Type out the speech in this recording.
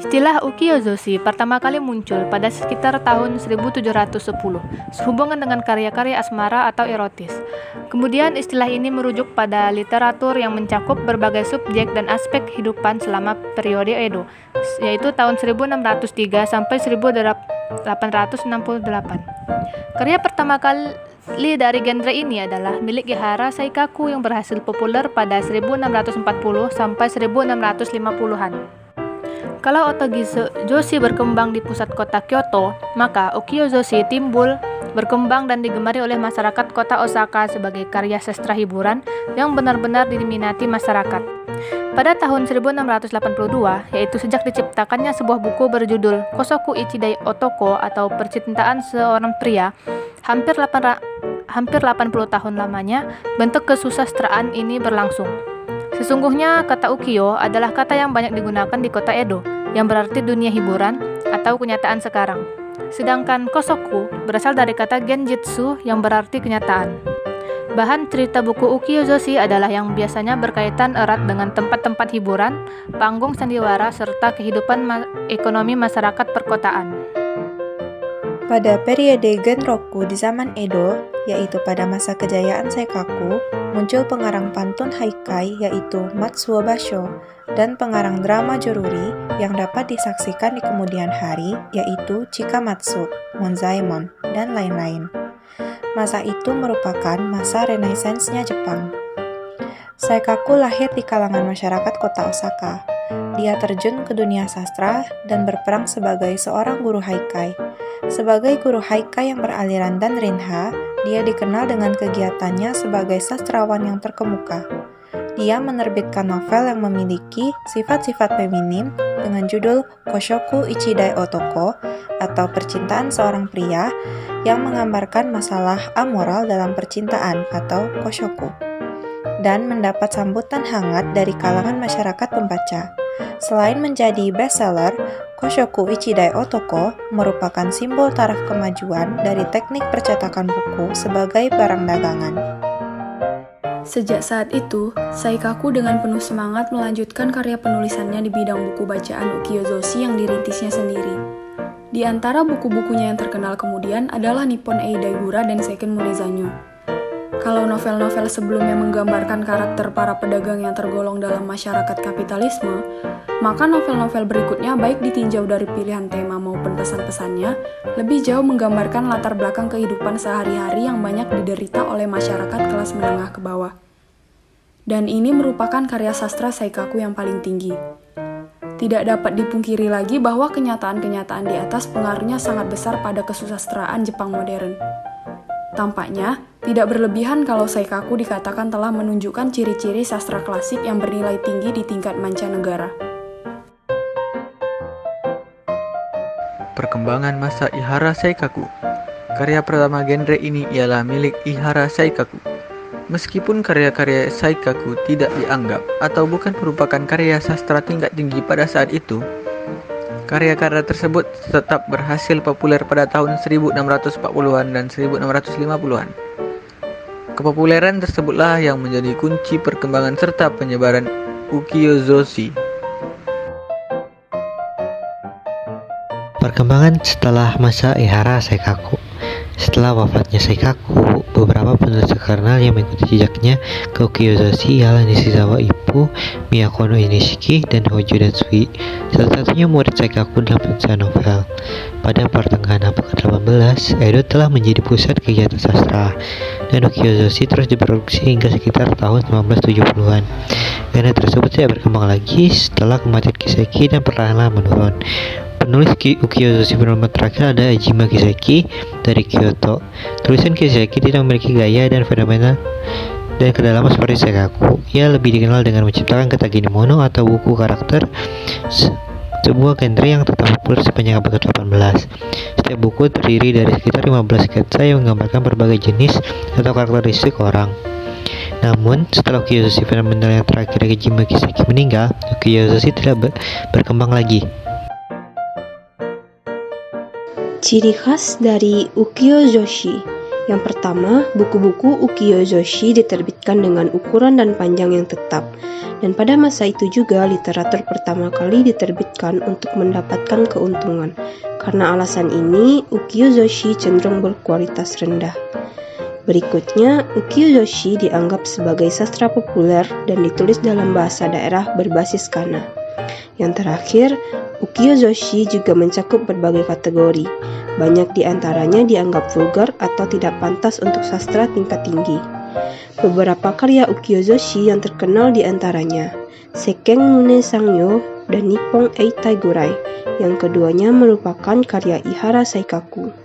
Istilah ukiyo-zoshi pertama kali muncul pada sekitar tahun 1710, sehubungan dengan karya-karya asmara atau erotis. Kemudian istilah ini merujuk pada literatur yang mencakup berbagai subjek dan aspek kehidupan selama periode Edo, yaitu tahun 1603 sampai 1868. Karya pertama kali dari genre ini adalah milik Ihara Saikaku yang berhasil populer pada 1640 sampai 1650-an. Kalau otogi-zoshi berkembang di pusat kota Kyoto, maka ukiyo-zoshi timbul, berkembang dan digemari oleh masyarakat kota Osaka sebagai karya sastra hiburan yang benar-benar diminati masyarakat. Pada tahun 1682, yaitu sejak diciptakannya sebuah buku berjudul Kosoku Ichidai Otoko atau Percintaan Seorang Pria, hampir 80 tahun lamanya, bentuk kesusastraan ini berlangsung. Sesungguhnya kata ukiyo adalah kata yang banyak digunakan di kota Edo, yang berarti dunia hiburan atau kenyataan sekarang. Sedangkan kosoku berasal dari kata genjitsu yang berarti kenyataan. Bahan cerita buku ukiyo-zoshi adalah yang biasanya berkaitan erat dengan tempat-tempat hiburan, panggung sandiwara, serta kehidupan ekonomi masyarakat perkotaan. Pada periode Genroku di zaman Edo, yaitu pada masa kejayaan Saikaku, muncul pengarang pantun haikai yaitu Matsuo Basho dan pengarang drama joruri yang dapat disaksikan di kemudian hari yaitu Chikamatsu, Monzaemon, dan lain-lain. Masa itu merupakan masa renaissance-nya Jepang. Saikaku lahir di kalangan masyarakat kota Osaka. Dia terjun ke dunia sastra dan berperan sebagai seorang guru haikai. Sebagai guru haikai yang beraliran dan rinha, dia dikenal dengan kegiatannya sebagai sastrawan yang terkemuka. Dia menerbitkan novel yang memiliki sifat-sifat feminim dengan judul Koshoku Ichidai Otoko atau Percintaan Seorang Pria yang menggambarkan masalah amoral dalam percintaan atau koshoku, dan mendapat sambutan hangat dari kalangan masyarakat pembaca. Selain menjadi bestseller, Koshoku Ichidai Otoko merupakan simbol taraf kemajuan dari teknik percetakan buku sebagai barang dagangan. Sejak saat itu, Saikaku dengan penuh semangat melanjutkan karya penulisannya di bidang buku bacaan ukiyo-zoshi yang dirintisnya sendiri. Di antara buku-bukunya yang terkenal kemudian adalah Nippon Eidaigura dan Seiken Munezanyo. Kalau novel-novel sebelumnya menggambarkan karakter para pedagang yang tergolong dalam masyarakat kapitalisme, maka novel-novel berikutnya baik ditinjau dari pilihan tema maupun pesan-pesannya, lebih jauh menggambarkan latar belakang kehidupan sehari-hari yang banyak diderita oleh masyarakat kelas menengah ke bawah. Dan ini merupakan karya sastra Saikaku yang paling tinggi. Tidak dapat dipungkiri lagi bahwa kenyataan-kenyataan di atas pengaruhnya sangat besar pada kesusastraan Jepang modern. Tampaknya, tidak berlebihan kalau Saikaku dikatakan telah menunjukkan ciri-ciri sastra klasik yang bernilai tinggi di tingkat mancanegara. Perkembangan masa Ihara Saikaku. Karya pertama genre ini ialah milik Ihara Saikaku. Meskipun karya-karya Saikaku tidak dianggap atau bukan merupakan karya sastra tingkat tinggi pada saat itu, karya-karya tersebut tetap berhasil populer pada tahun 1640-an dan 1650-an. Kepopuleran tersebutlah yang menjadi kunci perkembangan serta penyebaran ukiyo-zoshi. Perkembangan setelah masa Ihara Saikaku. Setelah wafatnya Saikaku, beberapa penulis terkenal yang mengikuti jejaknya ke ukiyo-zoshi ialah Nishizawa Ippo, Miyakono Inishiki, dan Hojo Datsui. Salah satunya murid Saikaku dalam penulisan novel. Pada pertengahan abad ke-18, Edo telah menjadi pusat kegiatan sastra, dan ukiyo-zoshi terus diproduksi hingga sekitar tahun 1970-an. Genre tersebut tidak berkembang lagi setelah kematian Kiseki dan perlahan-lahan menurun. Penulis ukiyo-zoshi bernama terakhir ada Ejima Kiseki dari Kyoto. Tulisan Kiseki tidak memiliki gaya dan fenomena dan kedalaman seperti Saikaku. Ia lebih dikenal dengan menciptakan Katagiri Mono atau buku karakter, sebuah genre yang tetap populer sepanjang abad ke-18. Setiap buku terdiri dari sekitar 15 sketsa yang menggambarkan berbagai jenis atau karakteristik orang. Namun, setelah ukiyo-zoshi fenomenal yang terakhir Ejima Kiseki meninggal, ukiyo-zoshi tidak berkembang lagi. Ciri khas dari ukiyo-zoshi Yang pertama, buku-buku ukiyo-zoshi diterbitkan dengan ukuran dan panjang yang tetap. Dan pada masa itu juga literatur pertama kali diterbitkan untuk mendapatkan keuntungan. Karena alasan ini, ukiyo-zoshi cenderung berkualitas rendah. Berikutnya, ukiyo-zoshi dianggap sebagai sastra populer dan ditulis dalam bahasa daerah berbasis kana. Yang terakhir, ukiyo-zoshi juga mencakup berbagai kategori. Banyak di antaranya dianggap vulgar atau tidak pantas untuk sastra tingkat tinggi. Beberapa karya ukiyo-zoshi yang terkenal di antaranya Seiken Mune Sangyo dan Nippon Eitai Gurai, yang keduanya merupakan karya Ihara Saikaku.